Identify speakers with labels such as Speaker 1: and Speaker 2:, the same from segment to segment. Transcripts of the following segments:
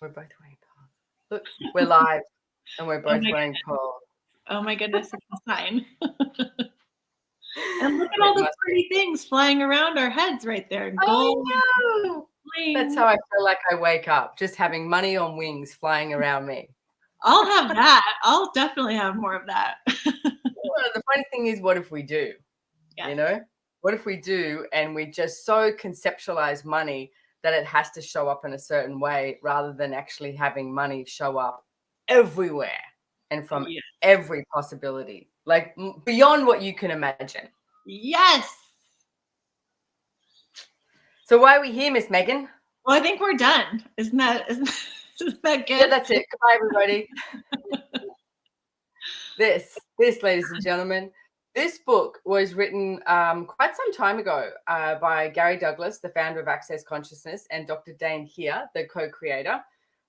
Speaker 1: We're both wearing pearls. Look, we're live and we're
Speaker 2: Oh
Speaker 1: both
Speaker 2: my
Speaker 1: wearing
Speaker 2: goodness.
Speaker 1: pearls.
Speaker 2: Oh my goodness, it's a sign. And look at all
Speaker 1: It
Speaker 2: the
Speaker 1: must be.
Speaker 2: pretty things flying around our heads right there.
Speaker 1: I
Speaker 2: Gold,
Speaker 1: know. That's
Speaker 2: bling.
Speaker 1: how I feel like I wake up, just having money on wings flying around me.
Speaker 2: I'll have that. I'll definitely have more of that.
Speaker 1: Well, the funny thing is, what if we do? You
Speaker 2: Yes.
Speaker 1: know, what if we do and we just so conceptualize money that it has to show up in a certain way rather than actually having money show up everywhere and from
Speaker 2: Yeah.
Speaker 1: every possibility, like beyond what you can imagine.
Speaker 2: Yes.
Speaker 1: So why are we here, Miss Megan?
Speaker 2: Well, I think we're done. Isn't that
Speaker 1: Yeah,
Speaker 2: good?
Speaker 1: that's it. Goodbye, everybody. This, ladies and gentlemen, this book was written quite some time ago by Gary Douglas, the founder of Access Consciousness, and Dr. Dane Here, the co-creator.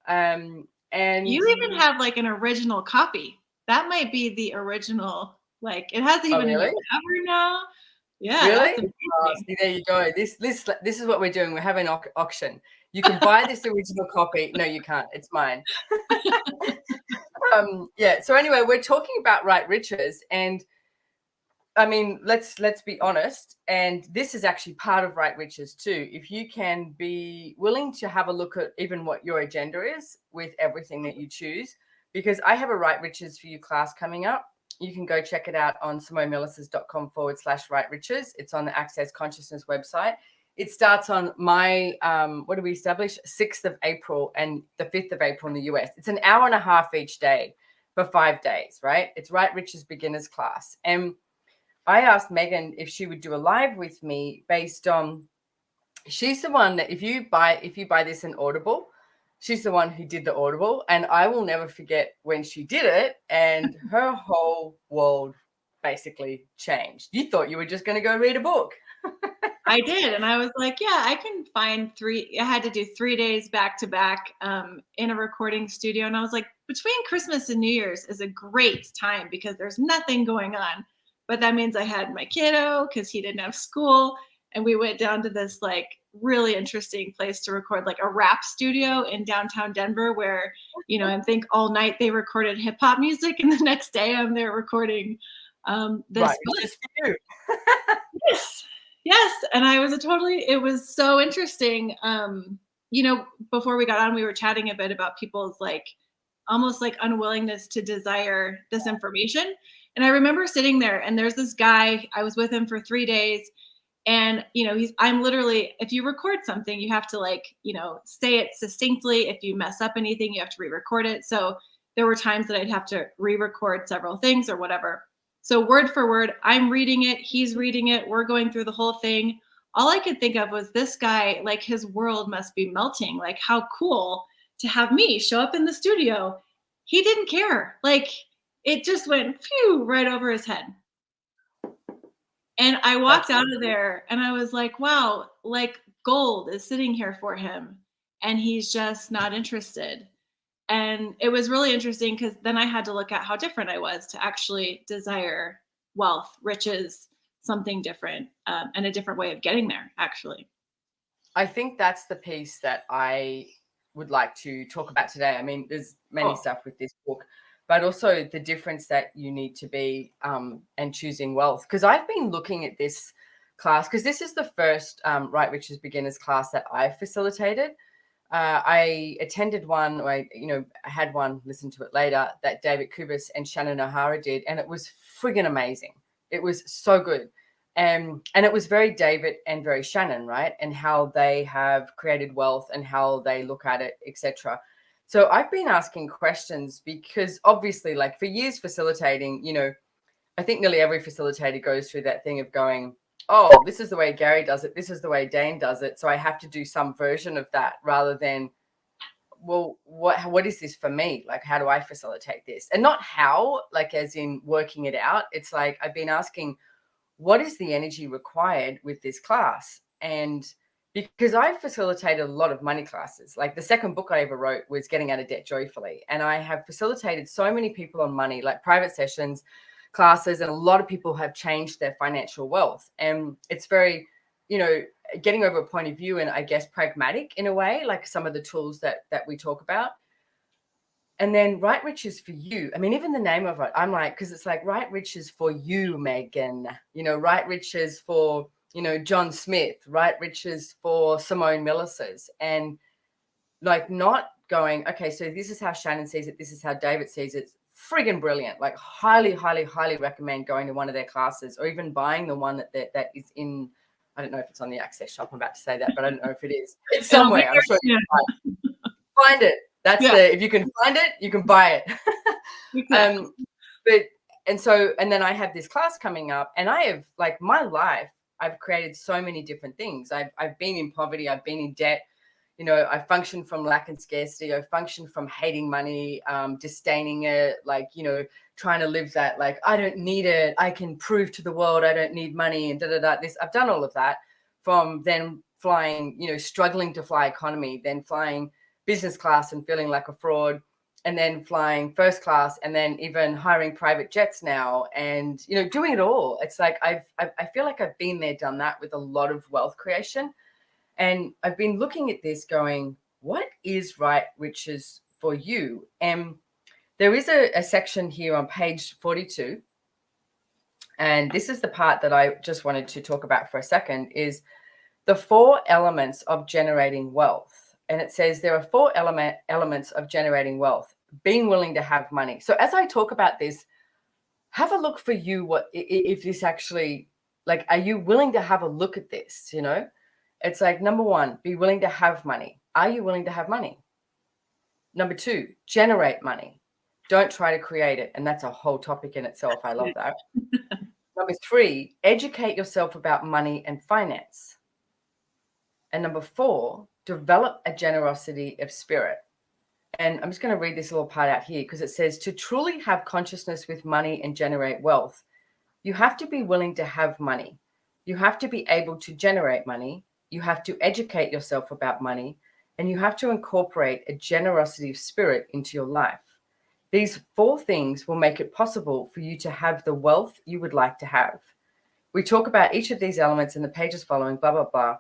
Speaker 1: And
Speaker 2: You even have like an original copy. That might be the original. Like it has
Speaker 1: oh,
Speaker 2: even a new
Speaker 1: really?
Speaker 2: cover now. Yeah,
Speaker 1: Really?
Speaker 2: that's
Speaker 1: Oh,
Speaker 2: amazing.
Speaker 1: see, there you go. This is what we're doing. We're having an auction. You can buy this original copy. No, you can't. It's mine. Yeah. So anyway, we're talking about right riches, and I mean, let's be honest. And this is actually part of right riches too. If you can be willing to have a look at even what your agenda is with everything that you choose, because I have a right riches for you class coming up. You can go check it out on SimoneMilasas.com/right riches. It's on the Access Consciousness website. It starts on my, what do we establish? 6th of April and the 5th of April in the US. It's an hour and a half each day for 5 days, right? It's right riches beginners class. And I asked Megan if she would do a live with me based on, she's the one that if you buy this in Audible, she's the one who did the Audible, and I will never forget when she did it and her whole world basically changed. You thought you were just going to go read a book.
Speaker 2: I did, and I was like, yeah, I can find three. I had to do 3 days back to back in a recording studio, and I was like, between Christmas and New Year's is a great time because there's nothing going on. But that means I had my kiddo because he didn't have school, and we went down to this like really interesting place to record, like a rap studio in downtown Denver, where I think all night they recorded hip hop music, and the next day I'm there recording
Speaker 1: Right,
Speaker 2: this
Speaker 1: it's
Speaker 2: book.
Speaker 1: just for you.
Speaker 2: Yes. Yes. And it was so interesting. Before we got on, we were chatting a bit about people's like almost like unwillingness to desire this information. And I remember sitting there and there's this guy, I was with him for 3 days. And I'm literally, if you record something, you have to like, say it succinctly. If you mess up anything, you have to re-record it. So there were times that I'd have to re-record several things or whatever. So word for word, I'm reading it, he's reading it, we're going through the whole thing. All I could think of was this guy, like his world must be melting. Like how cool to have me show up in the studio. He didn't care. Like it just went phew right over his head. And I walked
Speaker 1: That's
Speaker 2: out of there and I was like, wow, like gold is sitting here for him and he's just not interested. And it was really interesting because then I had to look at how different I was to actually desire wealth, riches, something different, and a different way of getting there, actually.
Speaker 1: I think that's the piece that I would like to talk about today. I mean, there's many
Speaker 2: Oh,
Speaker 1: stuff with this book, but also the difference that you need to be and choosing wealth. Because I've been looking at this class because this is the first Right Riches Beginners class that I've facilitated. I attended one, or I had one, listened to it later, that David Kubis and Shannon O'Hara did, and it was friggin' amazing. It was so good. And it was very David and very Shannon, right? And how they have created wealth and how they look at it, etc. So I've been asking questions because obviously, like for years facilitating, I think nearly every facilitator goes through that thing of going, oh, this is the way Gary does it. This is the way Dane does it. So I have to do some version of that rather than, well, what is this for me? Like, how do I facilitate this? And not how, like as in working it out. It's like I've been asking, what is the energy required with this class? And because I facilitated a lot of money classes, like the second book I ever wrote was Getting Out of Debt Joyfully. And I have facilitated so many people on money, like private sessions, classes, and a lot of people have changed their financial wealth. And it's very getting over a point of view and I guess pragmatic in a way, like some of the tools that we talk about. And then Right Riches for You. I mean, even the name of it, I'm like, because it's like Right Riches for you, Megan. Right Riches for, John Smith, Right Riches for Simone Milasas. And like not going, okay, so this is how Shannon sees it. This is how David sees it. It's friggin' brilliant. Like highly, highly, highly recommend going to one of their classes or even buying the one that is in, I don't know if it's on the Access Shop. I'm about to say that, but I don't know if it is. It's
Speaker 2: It'll be
Speaker 1: somewhere. I'm sure you
Speaker 2: there
Speaker 1: can find it. That's if you can find it, you can buy it.
Speaker 2: Exactly.
Speaker 1: And then I have this class coming up and I have like my life, I've created so many different things. I've been in poverty, I've been in debt. I function from lack and scarcity. I function from hating money, disdaining it, like, trying to live that, like, I don't need it. I can prove to the world I don't need money and this. I've done all of that from then flying, struggling to fly economy, then flying business class and feeling like a fraud, and then flying first class, and then even hiring private jets now and, doing it all. It's like I feel like I've been there, done that with a lot of wealth creation. And I've been looking at this going, what is Right Riches for You? And there is a section here on page 42. And this is the part that I just wanted to talk about for a second, is the 4 elements of generating wealth. And it says there are 4 elements of generating wealth: being willing to have money. So as I talk about this, have a look for you, what if this actually, like, are you willing to have a look at this? It's like, number 1, be willing to have money. Are you willing to have money? Number 2, generate money. Don't try to create it. And that's a whole topic in itself. I love that. Number 3, educate yourself about money and finance. And number 4, develop a generosity of spirit. And I'm just going to read this little part out here because it says, to truly have consciousness with money and generate wealth, you have to be willing to have money. You have to be able to generate money. You have to educate yourself about money, and you have to incorporate a generosity of spirit into your life. These 4 things will make it possible for you to have the wealth you would like to have. We talk about each of these elements in the pages following, blah, blah, blah,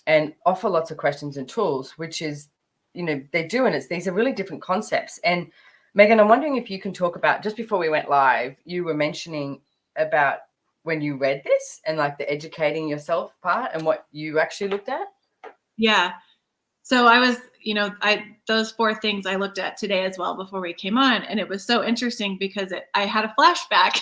Speaker 1: and offer lots of questions and tools, which is, they do. And these are really different concepts. And Megan, I'm wondering if you can talk about, just before we went live, you were mentioning about when you read this and like the educating yourself part and what you actually looked at.
Speaker 2: Yeah. So I was, those 4 things I looked at today as well before we came on. And it was so interesting because I had a flashback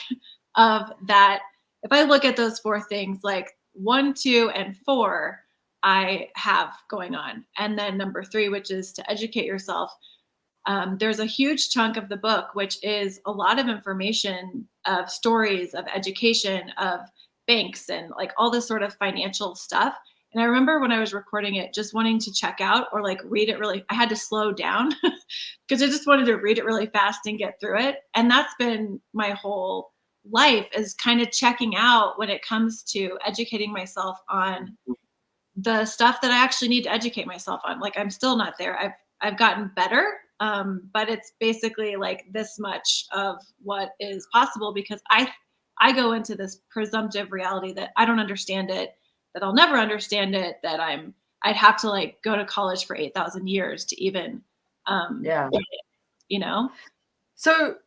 Speaker 2: of that. If I look at those 4 things, like 1, 2, and 4, I have going on. And then number 3, which is to educate yourself. There's a huge chunk of the book, which is a lot of information of stories of education, of banks, and like all this sort of financial stuff. And I remember when I was recording it, just wanting to check out or like read it really, I had to slow down because I just wanted to read it really fast and get through it. And that's been my whole life, is kind of checking out when it comes to educating myself on the stuff that I actually need to educate myself on. Like, I'm still not there. I've gotten better, but it's basically like this much of what is possible because I go into this presumptive reality that I don't understand it, that I'll never understand it, that I'd have to like go to college for 8,000 years to even get it,
Speaker 1: So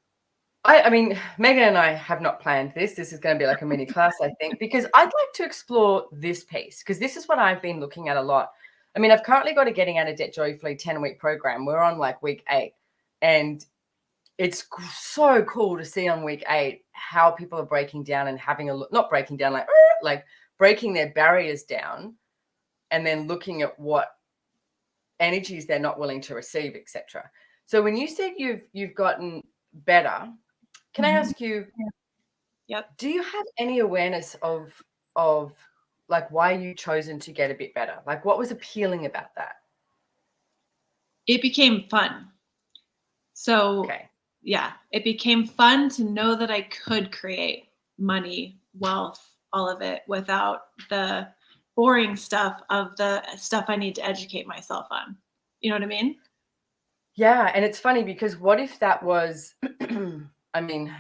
Speaker 1: I mean, Megan and I have not planned this. This is going to be like a mini class, I think, because I'd like to explore this piece, because this is what I've been looking at a lot. I mean, I've currently got a Getting Out of Debt Joyfully 10-week program. We're on like week 8, and it's so cool to see on week 8 how people are breaking down and having a look, not breaking down, like breaking their barriers down, and then looking at what energies they're not willing to receive, etc. So when you said you've gotten better, can I ask you,
Speaker 2: Yep.
Speaker 1: do you have any awareness of like why you chosen to get a bit better? Like what was appealing about that?
Speaker 2: It became fun. So yeah, it became fun to know that I could create money, wealth, all of it without the boring stuff of the stuff I need to educate myself on. You know what I mean?
Speaker 1: Yeah. And it's funny because what if that was I mean,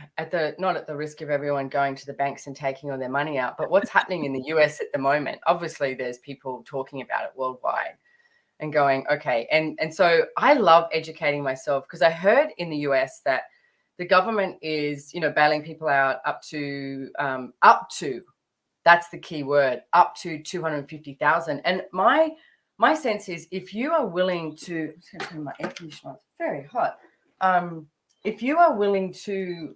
Speaker 1: not at the risk of everyone going to the banks and taking all their money out, but what's happening in the US at the moment, obviously there's people talking about it worldwide and going, okay. And so I love educating myself, because I heard in the US that the government is, bailing people out up to, that's the key word, up to 250,000. And my sense is, if you are willing to, I'm just going to turn my air conditioner on, it's very hot. If you are willing to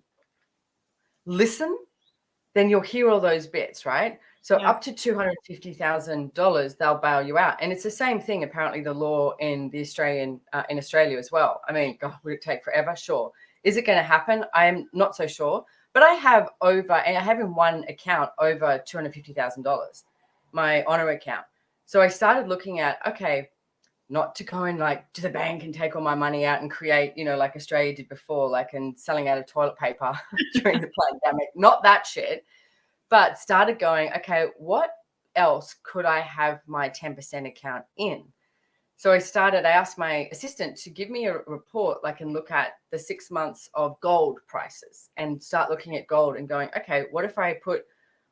Speaker 1: listen, then you'll hear all those bits, right? So up to $250,000, they'll bail you out. And it's the same thing, apparently, the law in the in Australia as well. I mean, God, would it take forever? Sure. Is it going to happen? I am not so sure. But I have in one account over $250,000, my honor account. So I started looking at, okay, not to go and like to the bank and take all my money out and create, like Australia did before, like, and selling out of toilet paper during the pandemic, not that shit, but started going, okay, what else could I have my 10% account in? So I asked my assistant to give me a report, like, and look at the 6 months of gold prices and start looking at gold and going, okay, what if I put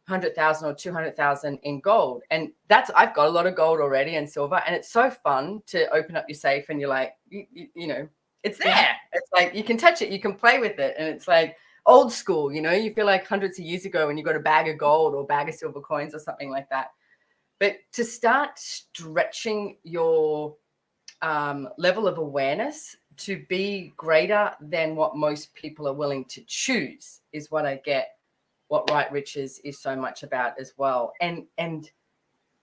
Speaker 1: 100,000 or 200,000 in gold? And I've got a lot of gold already and silver. And it's so fun to open up your safe and you're like, it's there. It's like, you can touch it, you can play with it. And it's like old school, you feel like hundreds of years ago when you got a bag of gold or bag of silver coins or something like that. But to start stretching your level of awareness to be greater than what most people are willing to choose is what I get what Right Riches is so much about as well. And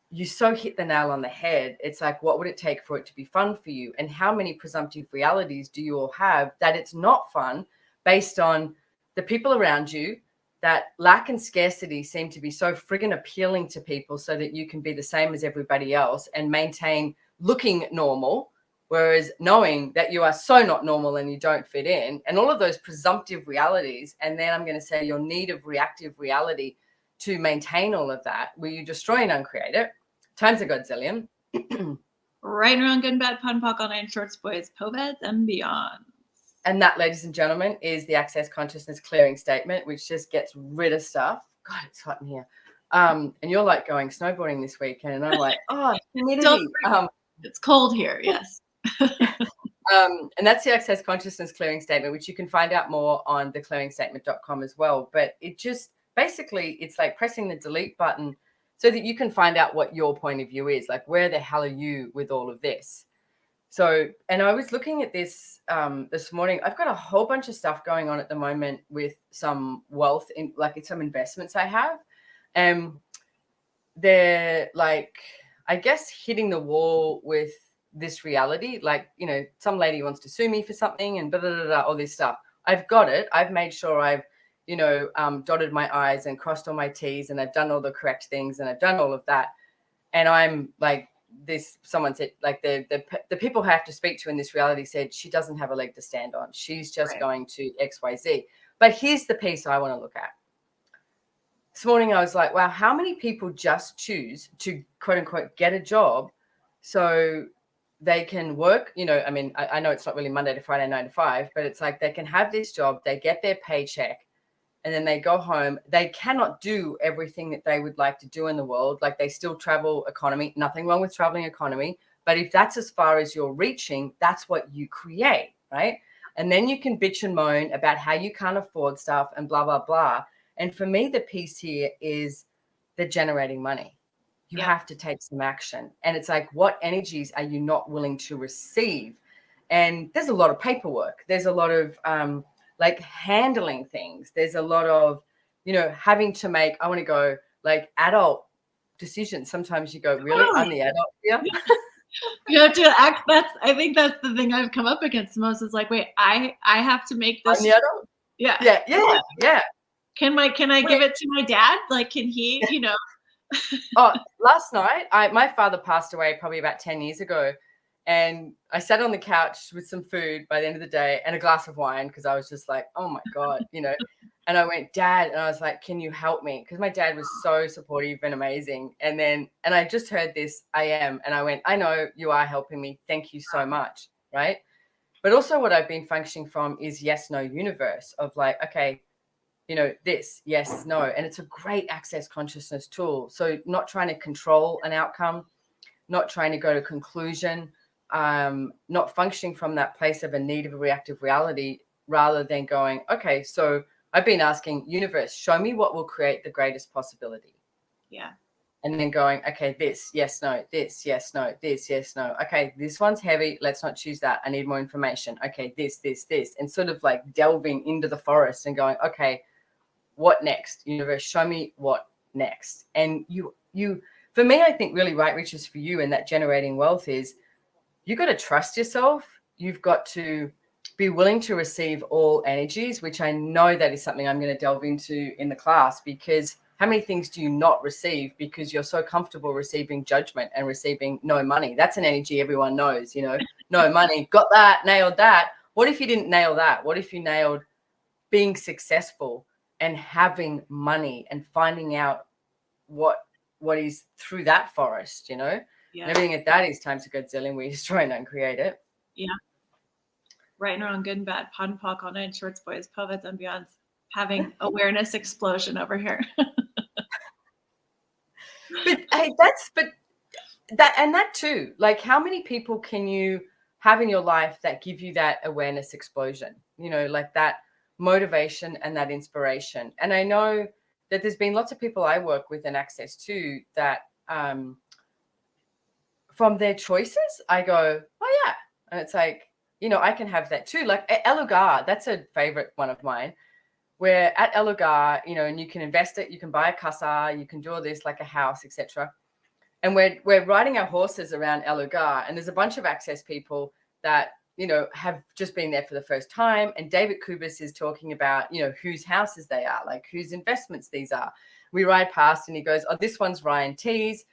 Speaker 1: you so hit the nail on the head. It's like, what would it take for it to be fun for you? And how many presumptive realities do you all have that it's not fun, based on the people around you, that lack and scarcity seem to be so friggin' appealing to people, so that you can be the same as everybody else and maintain looking normal, whereas knowing that you are so not normal and you don't fit in, and all of those presumptive realities. And then I'm going to say your need of reactive reality to maintain all of that, where you destroy and uncreate it, times a godzillion.
Speaker 2: Right and wrong, good and bad, pun, pock, all nine shorts, boys, poveds, and beyond.
Speaker 1: And that, ladies and gentlemen, is the Access Consciousness Clearing Statement, which just gets rid of stuff. God, it's hot in here. And you're like going snowboarding this weekend, and I'm like, oh, humidity.
Speaker 2: It's cold here, yes.
Speaker 1: And that's the Access Consciousness Clearing Statement, which you can find out more on theclearingstatement.com as well. But it just basically, it's like pressing the delete button so that you can find out what your point of view is. Like, where the hell are you with all of this? So, and I was looking at this this morning. I've got a whole bunch of stuff going on at the moment with some wealth in, like, some investments I have. And they're like, I guess, hitting the wall with this reality. Like, some lady wants to sue me for something and blah, blah, blah, blah, all this stuff. I've got it. I've made sure I've, dotted my I's and crossed all my T's, and I've done all the correct things, and I've done all of that. And I'm like, someone said, like, the people who I have to speak to in this reality said, she doesn't have a leg to stand on. She's just going to XYZ. But here's the piece I want to look at. This morning I was like, wow, how many people just choose to, quote unquote, get a job so they can work, I mean, I know it's not really Monday to Friday, 9 to 5, but it's like they can have this job, they get their paycheck, and then they go home. They cannot do everything that they would like to do in the world. Like, they still travel economy, nothing wrong with traveling economy. But if that's as far as you're reaching, that's what you create, right? And then you can bitch and moan about how you can't afford stuff and blah, blah, blah. And for me, the piece here is the generating money. You have to take some action. And it's like, what energies are you not willing to receive? And there's a lot of paperwork. There's a lot of like handling things. There's a lot of, having to make, I want to go like adult decisions. Sometimes you go, really? I'm the adult here?
Speaker 2: You have to act. I think that's the thing I've come up against the most, is like, wait, I have to make this.
Speaker 1: I'm the adult? Yeah.
Speaker 2: Can I give it to my dad? Like, can he,
Speaker 1: Oh, last night, my father passed away probably about 10 years ago. And I sat on the couch with some food by the end of the day and a glass of wine, because I was just like, oh my God, and I went, Dad, and I was like, can you help me? Because my dad was so supportive and amazing. And I just heard this, I am. And I went, I know you are helping me. Thank you so much. Right. But also what I've been functioning from is yes, no universe of like, okay, this, yes, no. And it's a great access consciousness tool. So not trying to control an outcome, not trying to go to conclusion, not functioning from that place of a need of a reactive reality, rather than going, okay, so I've been asking universe, show me what will create the greatest possibility.
Speaker 2: Yeah.
Speaker 1: And then going, okay, this, yes, no, this, yes, no, this, yes, no. Okay, this one's heavy. Let's not choose that. I need more information. Okay, this. And sort of like delving into the forest and going, okay, what next? Universe, show me what next. And you, for me, I think really right riches for you and that generating wealth is you got to trust yourself. You've got to be willing to receive all energies, which I know that is something I'm going to delve into in the class, because how many things do you not receive because you're so comfortable receiving judgment and receiving no money? That's an energy everyone knows, no money, got that, nailed that. What if you didn't nail that? What if you nailed being successful and having money and finding out what is through that forest,
Speaker 2: Yeah.
Speaker 1: And everything at that is times a godzillion. We destroy and uncreate it.
Speaker 2: Yeah. Right and wrong, good and bad, pod and pock, all night, shorts, boys, poets, and beyonds. Having awareness explosion over here.
Speaker 1: But hey, that too. Like, how many people can you have in your life that give you that awareness explosion? Like that motivation and that inspiration. And I know that there's been lots of people I work with and access to that from their choices, I go, oh yeah. And it's like, I can have that too. Like Elugar, that's a favorite one of mine. Where at Elugar, and you can invest it, you can buy a casa, you can do all this like a house, etc. And we're riding our horses around Elugar, and there's a bunch of access people that have just been there for the first time. And David Kubis is talking about whose houses they are, like whose investments these are. We ride past, and he goes, "Oh, this one's Ryan T's."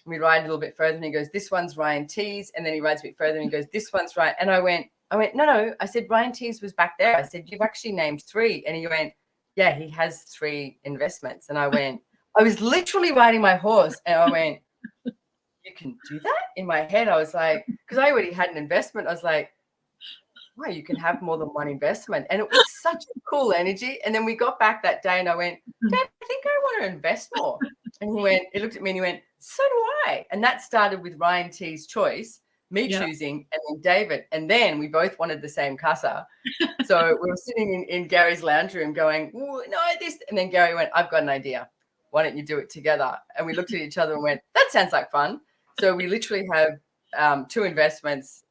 Speaker 1: We ride a little bit further, and he goes, "This one's Ryan T's." And then he rides a bit further, and he goes, "This one's Ryan." And I went, no. I said, Ryan T's was back there. I said, you've actually named 3. And he went, yeah, he has 3 investments. And I went, I was literally riding my horse, and I went, you can do that? In my head, I was like, because I already had an investment. I was like, wow, you can have more than one investment. And it was such a cool energy. And then we got back that day, and I went, Dad, I think I want to invest more. And he looked at me and he went, so do I. And that started with Ryan T's choice, me choosing, and then David. And then we both wanted the same casa. So we were sitting in Gary's lounge room going, no, this. And then Gary went, I've got an idea. Why don't you do it together? And we looked at each other and went, that sounds like fun. So we literally have 2 investments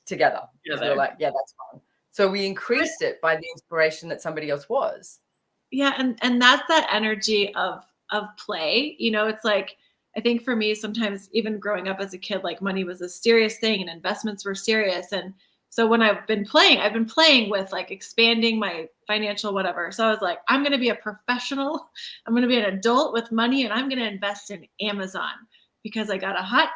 Speaker 1: together. Because we were like, yeah, that's fun. So we increased it by the inspiration that somebody else was.
Speaker 2: Yeah. And that's that energy of play. It's like, I think for me, sometimes even growing up as a kid, like money was a serious thing and investments were serious. And so when I've been playing with like expanding my financial whatever. So I was like, I'm going to be a professional. I'm going to be an adult with money, and I'm going to invest in Amazon because I got a hot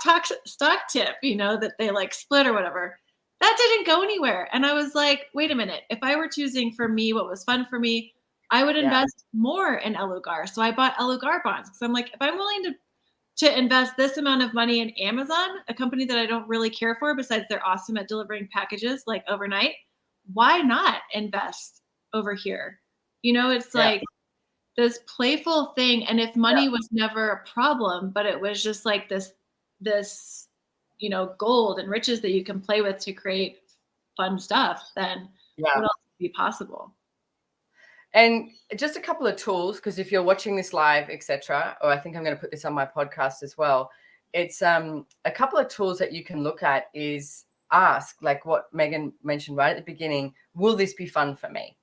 Speaker 2: stock tip, that they like split or whatever. That didn't go anywhere. And I was like, wait a minute. If I were choosing for me what was fun for me, I would invest more in Elugar. So I bought Elugar bonds because I'm like, if I'm willing to invest this amount of money in Amazon, a company that I don't really care for, besides they're awesome at delivering packages like overnight, why not invest over here? It's like this playful thing. And if money was never a problem, but it was just like this, gold and riches that you can play with to create fun stuff, then what else would be possible?
Speaker 1: And just a couple of tools, because if you're watching this live, etc., or I think I'm going to put this on my podcast as well, it's a couple of tools that you can look at is ask, like what Megan mentioned right at the beginning, will this be fun for me?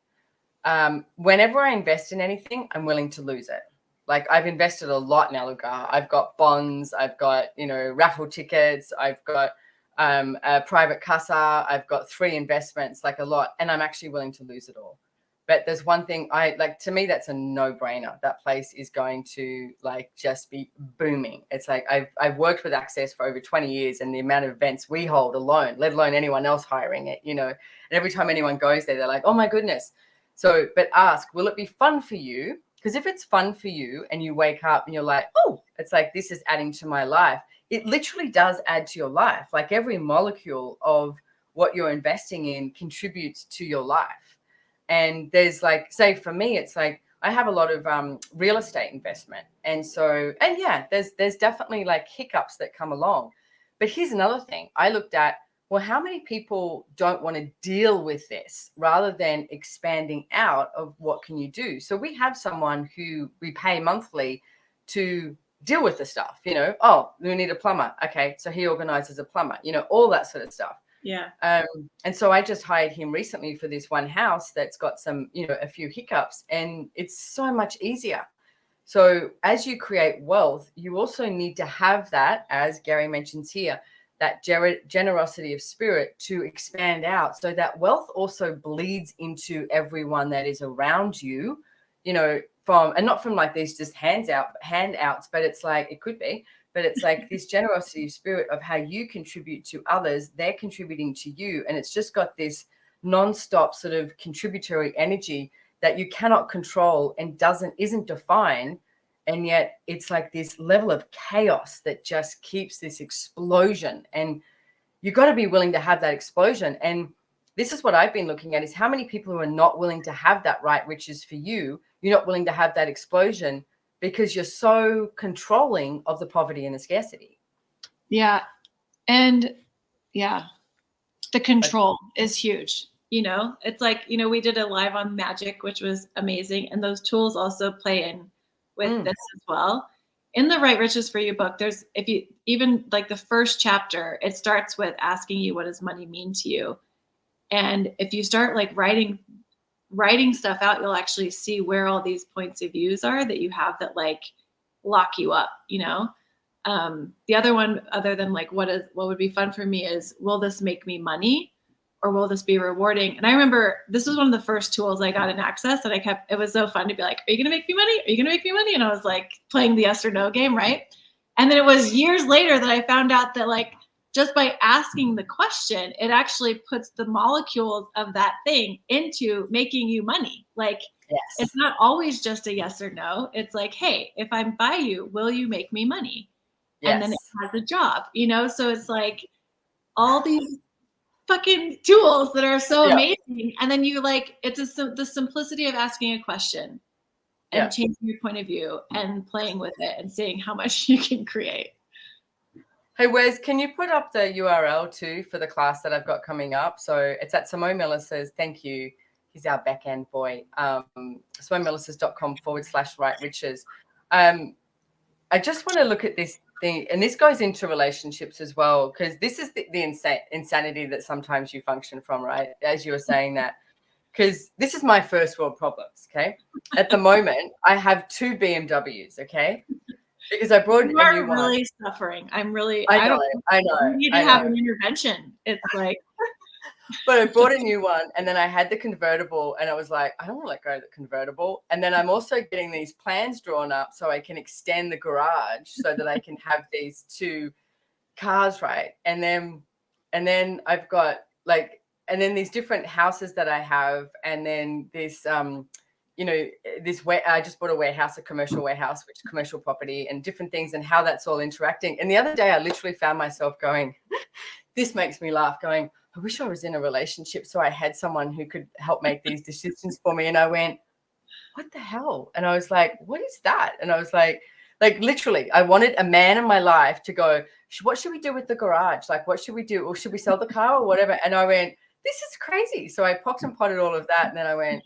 Speaker 1: Whenever I invest in anything, I'm willing to lose it. Like I've invested a lot in Elugar. I've got bonds, I've got, raffle tickets, I've got a private casa, I've got 3 investments, like a lot, and I'm actually willing to lose it all. But there's one thing to me, that's a no-brainer. That place is going to like just be booming. It's like I've worked with Access for over 20 years, and the amount of events we hold alone, let alone anyone else hiring it, and every time anyone goes there, they're like, oh my goodness. So, but ask, will it be fun for you? Because if it's fun for you and you wake up and you're like, oh, it's like, this is adding to my life. It literally does add to your life. Like every molecule of what you're investing in contributes to your life. And there's like, say for me, it's like I have a lot of real estate investment. And so, and yeah, there's definitely like hiccups that come along. But here's another thing. I looked at, well, how many people don't want to deal with this rather than expanding out of what can you do? So we have someone who we pay monthly to deal with the stuff, you know, oh, we need a plumber. Okay. So he organizes a plumber, you know, all that sort of stuff.
Speaker 2: Yeah.
Speaker 1: And so I just hired him recently for this one house that's got some, you know, a few hiccups, and it's so much easier. So as you create wealth, you also need to have that, as Gary mentions here, that generosity of spirit to expand out, so that wealth also bleeds into everyone that is around you, you know, from, and not from like these just handouts, but it's like, it could be, but it's like this generosity of spirit of how you contribute to others, they're contributing to you. And it's just got this nonstop sort of contributory energy that you cannot control and isn't defined. And yet it's like this level of chaos that just keeps this explosion. And you've got to be willing to have that explosion. And this is what I've been looking at, is how many people who are not willing to have that right, which is for you, you're not willing to have that explosion because you're so controlling of the poverty and the scarcity.
Speaker 2: Yeah. And yeah, the control is huge. You know, it's like, you know, we did a live on magic, which was amazing. And those tools also play in with this as well. In the Right Riches for You book, there's, if you even like the first chapter, it starts with asking you, what does money mean to you? And if you start like writing stuff out, you'll actually see where all these points of views are that you have that like lock you up, you know? The other one, other than like, what would be fun for me is, will this make me money or will this be rewarding? And I remember this was one of the first tools I got in Access, and it was so fun to be like, are you going to make me money? Are you going to make me money? And I was like playing the yes or no game. Right. And then it was years later that I found out that like, just by asking the question, it actually puts the molecules of that thing into making you money. Like,
Speaker 1: yes.
Speaker 2: It's not always just a yes or no. It's like, hey, if I'm by you, will you make me money?
Speaker 1: Yes.
Speaker 2: And then it has a job, you know? So it's like all these fucking tools that are so amazing. And then you like, it's the simplicity of asking a question and changing your point of view and playing with it and seeing how much you can create.
Speaker 1: Hey, Wes, can you put up the URL too for the class that I've got coming up? So it's at Simone Milasas. Thank you. He's our back end boy. SimoneMilasas.com/Right Riches. I just want to look at this thing, and this goes into relationships as well, because this is the insanity that sometimes you function from, right? As you were saying that, because this is my first world problems. Okay. At the moment, I have 2 BMWs. Okay. Because I brought a new one.
Speaker 2: You are really suffering. I know.
Speaker 1: You
Speaker 2: need to have an intervention. It's like.
Speaker 1: But I bought a new one, and then I had the convertible, and I was like, I don't want to let go of the convertible. And then I'm also getting these plans drawn up so I can extend the garage so that I can have these 2 cars, right? And then I've got like, and then these different houses that I have, and then this you know, this way, I just bought a warehouse, a commercial warehouse, which is commercial property, and different things, and how that's all interacting. And the other day I literally found myself going, this makes me laugh, going, I wish I was in a relationship so I had someone who could help make these decisions for me. And I went, what the hell? And I was like, what is that? And I was like literally, I wanted a man in my life to go, what should we do with the garage? Like, what should we do? Or should we sell the car or whatever? And I went, this is crazy. So I popped and potted all of that. And then I went,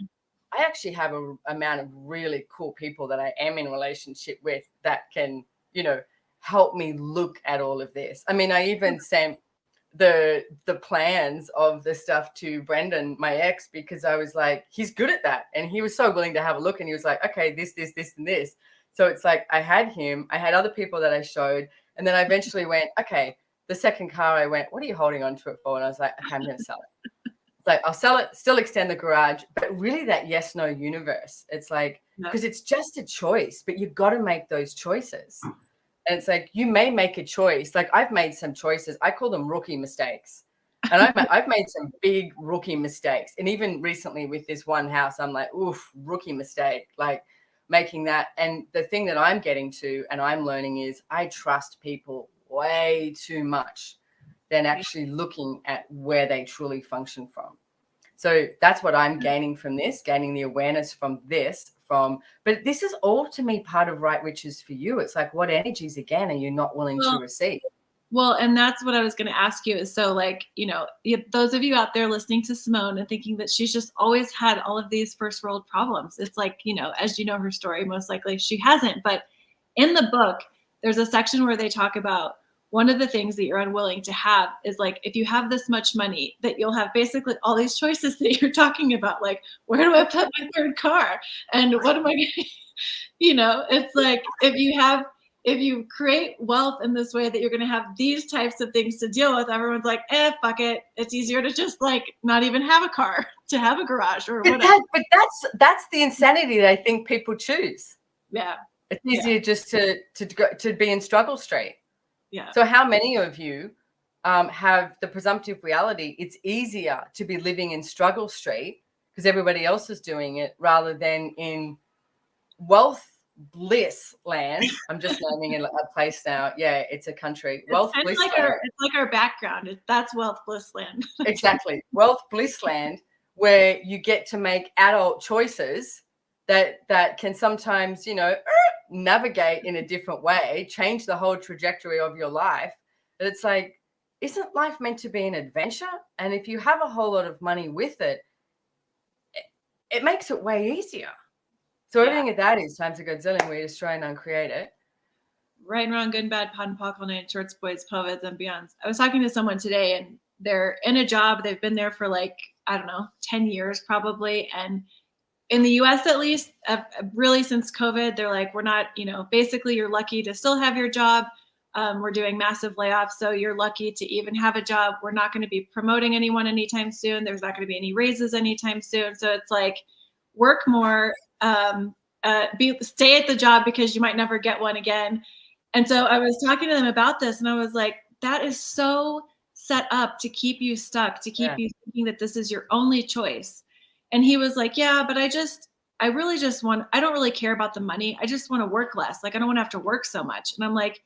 Speaker 1: I actually have a amount of really cool people that I am in relationship with that can, you know, help me look at all of this. I mean, I even sent the plans of the stuff to Brendan, my ex, because I was like, he's good at that. And he was so willing to have a look, and he was like, okay, this, and this. So it's like, I had him, I had other people that I showed. And then I eventually went, okay, the second car, I went, what are you holding on to it for? And I was like, okay, I'm going to sell it. Like, I'll sell it, still extend the garage, but really that yes, no universe. It's like, because it's just a choice, but you've got to make those choices. And it's like, you may make a choice. Like, I've made some choices. I call them rookie mistakes. And I've made some big rookie mistakes. And even recently with this one house, I'm like, oof, rookie mistake, like making that. And the thing that I'm getting to and I'm learning is I trust people way too much than actually looking at where they truly function from. So that's what I'm gaining from this, gaining the awareness from this, but this is all to me part of Right Riches for you. It's like, what energies again are you not willing to receive?
Speaker 2: Well, and that's what I was going to ask you is, so like, those of you out there listening to Simone and thinking that she's just always had all of these first world problems. It's like, as you know her story, most likely she hasn't. But in the book, there's a section where they talk about one of the things that you're unwilling to have is like, if you have this much money, that you'll have basically all these choices that you're talking about, like, where do I put my third car? And what am I going to, it's like, if you create wealth in this way that you're going to have these types of things to deal with, everyone's like, fuck it. It's easier to just like not even have a car, to have a garage or whatever.
Speaker 1: But that's the insanity that I think people choose.
Speaker 2: Yeah.
Speaker 1: It's easier just to be in struggle street.
Speaker 2: Yeah.
Speaker 1: So how many of you have the presumptive reality it's easier to be living in struggle street because everybody else is doing it rather than in wealth bliss land? I'm just naming a place now. Yeah, it's a country. Wealth bliss land.
Speaker 2: It's like our background. That's wealth bliss land.
Speaker 1: Exactly. Wealth bliss land, where you get to make adult choices that can sometimes, navigate in a different way, change the whole trajectory of your life. But it's like, isn't life meant to be an adventure? And if you have a whole lot of money with it, it makes it way easier. So everything of that is times a godzillion, we destroy and uncreate it.
Speaker 2: Right and wrong, good and bad, pot and pock all night, shorts, boys, poveds, and beyonds. I was talking to someone today, and they're in a job. They've been there for like, I don't know, 10 years probably. And in the US, at least, really since COVID, they're like, we're not, basically you're lucky to still have your job. We're doing massive layoffs. So you're lucky to even have a job. We're not going to be promoting anyone anytime soon. There's not going to be any raises anytime soon. So it's like, work more, stay at the job because you might never get one again. And so I was talking to them about this, and I was like, that is so set up to keep you stuck, to keep you thinking that this is your only choice. And he was like, yeah, but I don't really care about the money. I just want to work less. Like, I don't want to have to work so much. And I'm like,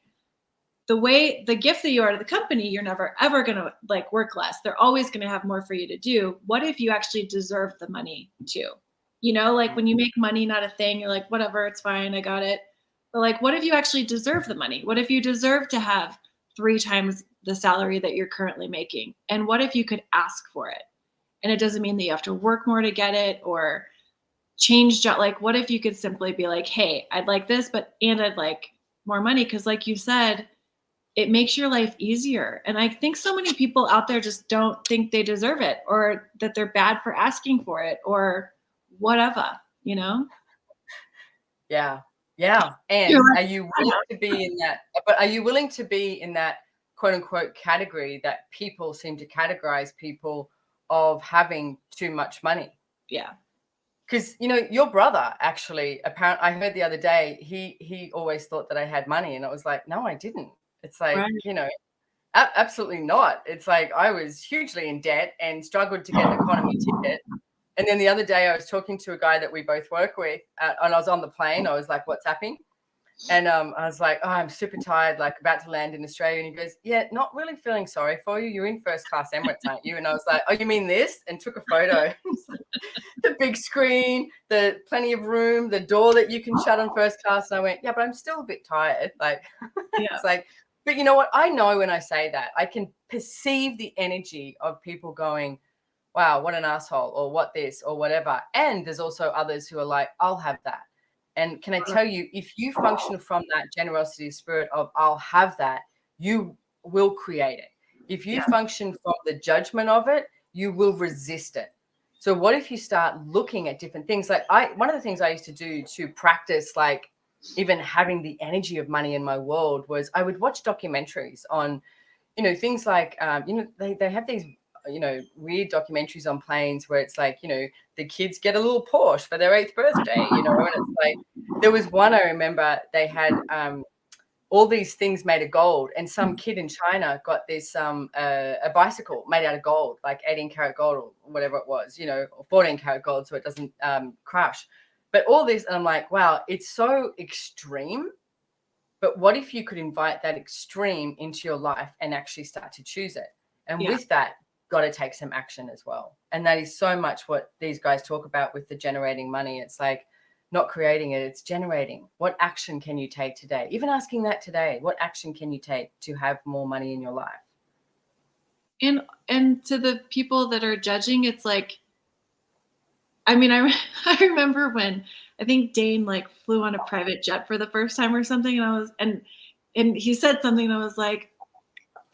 Speaker 2: the gift that you are to the company, you're never, ever going to like work less. They're always going to have more for you to do. What if you actually deserve the money too? Like when you make money not a thing, you're like, whatever, it's fine, I got it. But like, what if you actually deserve the money? What if you deserve to have 3 times the salary that you're currently making? And what if you could ask for it? And it doesn't mean that you have to work more to get it or change job. Like, what if you could simply be like, hey, I'd like this, and I'd like more money? Because like you said, it makes your life easier. And I think so many people out there just don't think they deserve it, or that they're bad for asking for it, or whatever,
Speaker 1: Yeah. Yeah. And are you willing to be in that? But are you willing to be in that quote unquote category that people seem to categorize people of having too much money?
Speaker 2: Yeah.
Speaker 1: Because, your brother actually, apparently, I heard the other day, he always thought that I had money. And I was like, no, I didn't. It's like,
Speaker 2: Right.
Speaker 1: Absolutely not. It's like I was hugely in debt and struggled to get an economy ticket. And then the other day I was talking to a guy that we both work with, and I was on the plane. I was like, WhatsApping. And I was like, oh, I'm super tired, like about to land in Australia. And he goes, yeah, not really feeling sorry for you. You're in first class Emirates, aren't you? And I was like, oh, you mean this? And took a photo. The big screen, the plenty of room, the door that you can shut on first class. And I went, yeah, but I'm still a bit tired. Like, it's like, but you know what? I know when I say that, I can perceive the energy of people going, wow, what an asshole, or what this, or whatever. And there's also others who are like, I'll have that. And can I tell you, if you function from that generosity spirit of I'll have that, you will create it. If you function from the judgment of it, you will resist it. So what if you start looking at different things? Like one of the things I used to do to practice, like even having the energy of money in my world, was I would watch documentaries on, things like, they have these, weird documentaries on planes where it's like, the kids get a little Porsche for their 8th birthday, and it's like, there was one I remember they had all these things made of gold, and some kid in China got this a bicycle made out of gold, like 18 karat gold or whatever it was, or 14 karat gold, so it doesn't crash. But all this, and I'm like, wow, it's so extreme. But what if you could invite that extreme into your life and actually start to choose it? And
Speaker 2: Yeah.
Speaker 1: with that, got to take some action as well. And that is so much what these guys talk about with the generating money. It's like not creating it, it's generating. What action can you take today? Even asking that today, what action can you take to have more money in your life?
Speaker 2: And to the people that are judging, it's like, I mean, I remember when I think Dane like flew on a private jet for the first time or something, and and he said something that was like,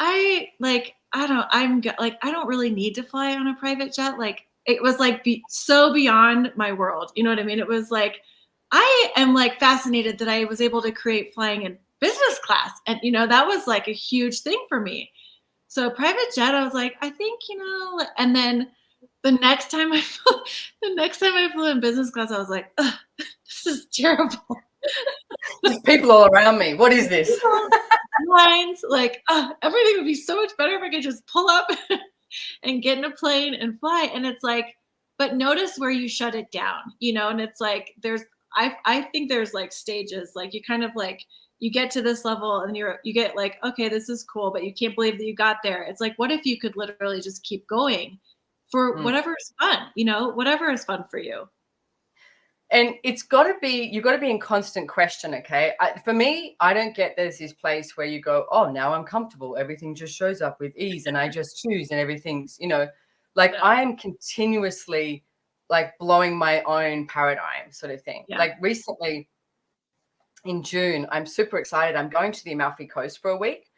Speaker 2: I don't really need to fly on a private jet. Like it was like so beyond my world. You know what I mean? It was like I am like fascinated that I was able to create flying in business class, and that was like a huge thing for me. So private jet, I was like, I think and then the next time I flew in business class, I was like, ugh, this is terrible.
Speaker 1: There's people all around me. What is this?
Speaker 2: Lines, like, everything would be so much better if I could just pull up and get in a plane and fly. And it's like, but notice where you shut it down, and it's like I think there's like stages, like you kind of like you get to this level and you get like, okay, this is cool, but you can't believe that you got there. It's like, what if you could literally just keep going for whatever is fun, whatever is fun for you.
Speaker 1: And you've got to be in constant question. Okay. For me, I don't get there's this place where you go, oh, now I'm comfortable. Everything just shows up with ease and I just choose and everything's, like
Speaker 2: Yeah.
Speaker 1: I am continuously like blowing my own paradigm sort of thing.
Speaker 2: Yeah.
Speaker 1: Like recently in June, I'm super excited. I'm going to the Amalfi Coast for a week.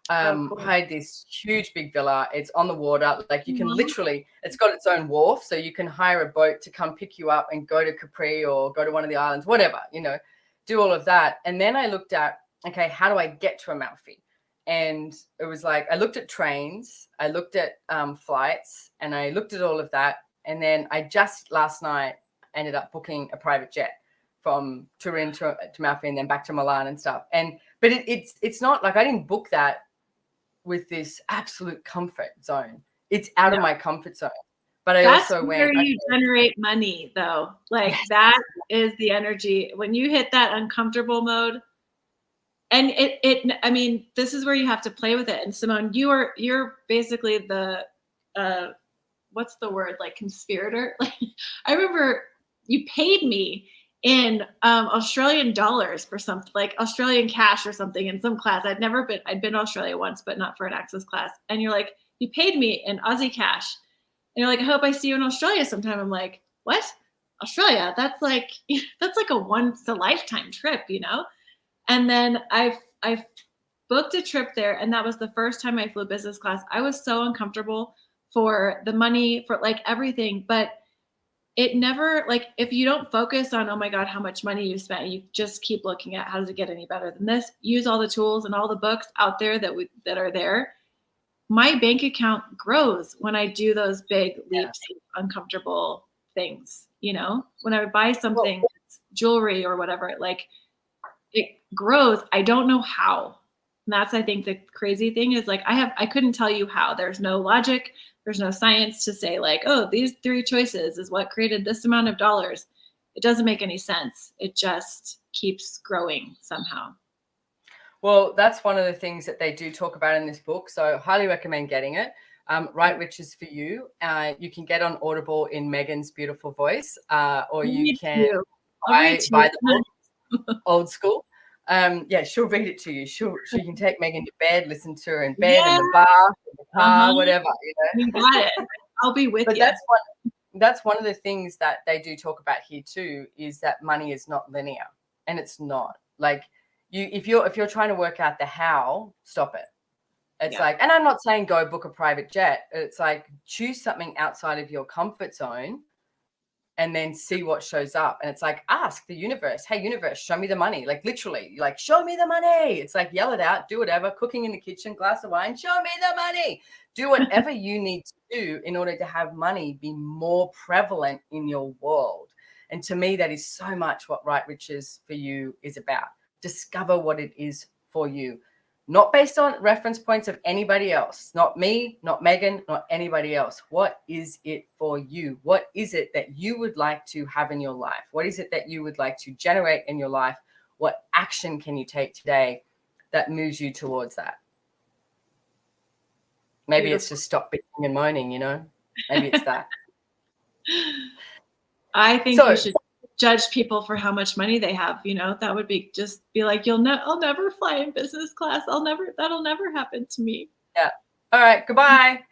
Speaker 2: Cool.
Speaker 1: I had this huge big villa. It's on the water. Like you can literally, it's got its own wharf. So you can hire a boat to come pick you up and go to Capri or go to one of the islands, whatever, do all of that. And then I looked at, okay, how do I get to Amalfi? And it was like, I looked at trains, I looked at flights, and I looked at all of that. And then I just last night ended up booking a private jet from Turin to Amalfi and then back to Milan and stuff. But it's not like I didn't book that with this absolute comfort zone. It's out of my comfort zone. But
Speaker 2: That's
Speaker 1: also
Speaker 2: where you generate money, though. Like that is the energy when you hit that uncomfortable mode. And I mean, this is where you have to play with it. And Simone, you're basically the what's the word, like conspirator? Like I remember you paid me in Australian dollars for something, like Australian cash or something in some class. I'd been to Australia once, but not for an access class. And you're like, you paid me in Aussie cash. And you're like, I hope I see you in Australia sometime. I'm like, what? Australia? That's like a once a lifetime trip, And then I've booked a trip there, and that was the first time I flew business class. I was so uncomfortable for the money, for like everything, but it never, like, if you don't focus on, oh my God, how much money you spent, you just keep looking at how does it get any better than this, use all the tools and all the books out there that are there. My bank account grows when I do those big leaps of uncomfortable things, when I buy something, jewelry or whatever, like it grows. I don't know how. And that's, I think, the crazy thing is like, I couldn't tell you how. There's no logic. There's no science to say like, oh, these 3 choices is what created this amount of dollars. It doesn't make any sense. It just keeps growing somehow.
Speaker 1: Well, that's one of the things that they do talk about in this book. So highly recommend getting it. Right Riches for You. You can get on Audible in Megan's beautiful voice, or you can buy the book, old school. She'll read it to you. She can take Megan to bed, listen to her in bed, in the bath, in the car, whatever.
Speaker 2: You got it. I'll be with you.
Speaker 1: But that's one of the things that they do talk about here too, is that money is not linear, and it's not. Like if you're trying to work out the how, stop it. It's like, and I'm not saying go book a private jet. It's like choose something outside of your comfort zone and then see what shows up. And it's like, ask the universe, hey, universe, show me the money. Like literally, like, show me the money. It's like, yell it out, do whatever, cooking in the kitchen, glass of wine, show me the money. Do whatever you need to do in order to have money be more prevalent in your world. And to me, that is so much what Right Riches for You is about. Discover what it is for you. Not based on reference points of anybody else, not me, not Megan, not anybody else. What is it for you? What is it that you would like to have in your life? What is it that you would like to generate in your life? what action can you take today that moves you towards that? Maybe
Speaker 2: Beautiful.
Speaker 1: it's just stop bitching and moaning, you know? Maybe it's that.
Speaker 2: I think you should judge people for how much money they have, you know? That would be just be like, I'll never fly in business class. That'll never happen to me.
Speaker 1: Yeah. All right, goodbye.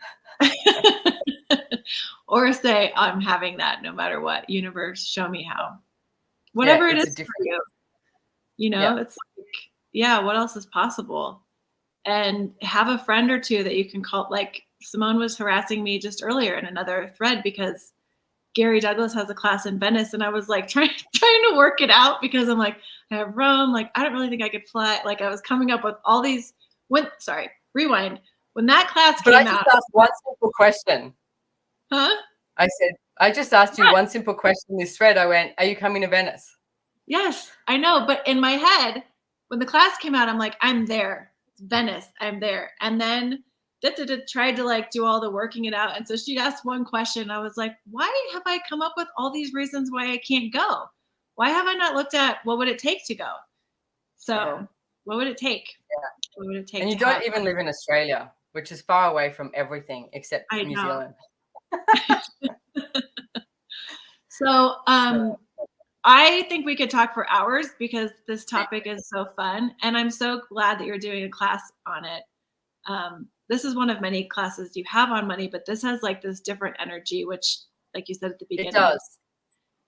Speaker 2: Or say, I'm having that no matter what. Universe, show me how. Whatever it is for you. You know, it's like, yeah, what else is possible? And have a friend or two that you can call. Like Simone was harassing me just earlier in another thread because Gary Douglas has a class in Venice, and I was like trying to work it out because I'm like, I have Rome, like I don't really think I could fly. Like I was coming up with all these. Rewind. When that class came out,
Speaker 1: I just asked one simple question.
Speaker 2: Huh?
Speaker 1: I said, I just asked you one simple question in this thread. I went, are you coming to Venice?
Speaker 2: Yes, I know. But in my head, when the class came out, I'm like, I'm there. It's Venice. I'm there. And then tried to like do all the working it out. And so she asked one question. I was like, why have I come up with all these reasons why I can't go? Why have I not looked at what would it take to go? So what would it take?
Speaker 1: Yeah.
Speaker 2: What would it take?
Speaker 1: And you don't even live in Australia, which is far away from everything except New Zealand.
Speaker 2: So I think we could talk for hours because this topic is so fun. And I'm so glad that you're doing a class on it. This is one of many classes you have on money, but this has like this different energy, which, like you said at the beginning,
Speaker 1: it does.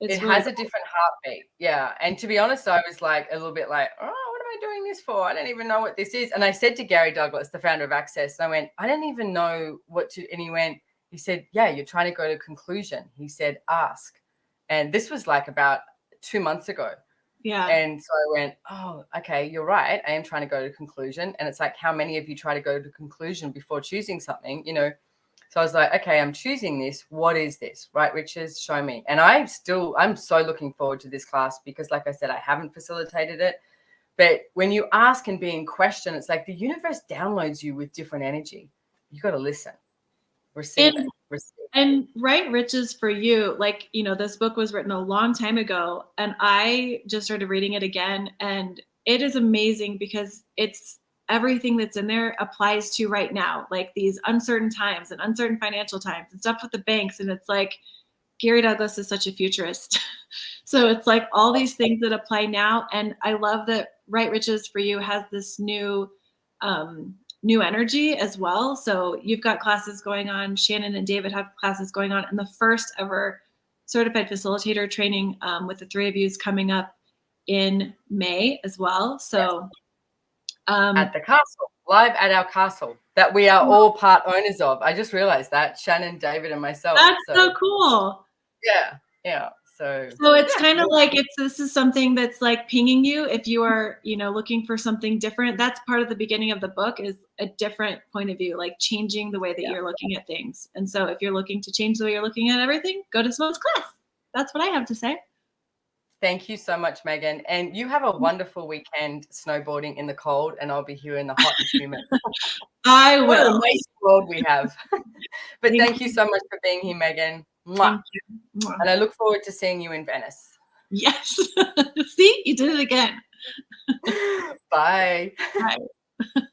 Speaker 2: It
Speaker 1: really has a different heartbeat. Yeah. And to be honest, I was like a little bit like, oh, what am I doing this for? I don't even know what this is. And I said to Gary Douglas, the founder of Access, and I went, I don't even know what to. And he said, yeah, you're trying to go to conclusion. He said, ask. And this was like about 2 months ago.
Speaker 2: Yeah.
Speaker 1: And so I went, oh, okay, you're right. I am trying to go to conclusion. And it's like, how many of you try to go to conclusion before choosing something, you know? So I was like, okay, I'm choosing this. What is this? Right, Riches, show me. And I'm so looking forward to this class because, like I said, I haven't facilitated it. But when you ask and be in question, it's like the universe downloads you with different energy. You got to listen, receive it.
Speaker 2: And Right Riches for you, like, you know, this book was written a long time ago, and I just started reading it again, and it is amazing because it's everything that's in there applies to right now, like these uncertain times and uncertain financial times and stuff with the banks. And it's like Gary Douglas is such a futurist. So it's like all these things that apply now. And I love that Right Riches for you has this new energy as well. So you've got classes going on. Shannon and David have classes going on, and the first ever certified facilitator training with the three of you is coming up in May as well. So
Speaker 1: at the castle, live at our castle that we are all part owners of. I just realized that, Shannon, David, and myself.
Speaker 2: That's so cool.
Speaker 1: Yeah. So
Speaker 2: it's kind of like this is something that's like pinging you if you are, you know, looking for something different. That's part of the beginning of the book, is a different point of view, like changing the way that you're looking at things. And so if you're looking to change the way you're looking at everything, go to Simone's class. That's what I have to say.
Speaker 1: Thank you so much, Megan. And you have a wonderful weekend snowboarding in the cold, and I'll be here in the hot and humid.
Speaker 2: I will.
Speaker 1: What an amazing world we have. But thank you so much for being here, Megan. Mwah.
Speaker 2: Thank you.
Speaker 1: And I look forward to seeing you in Venice.
Speaker 2: Yes. See, you did it again.
Speaker 1: Bye.
Speaker 2: Bye.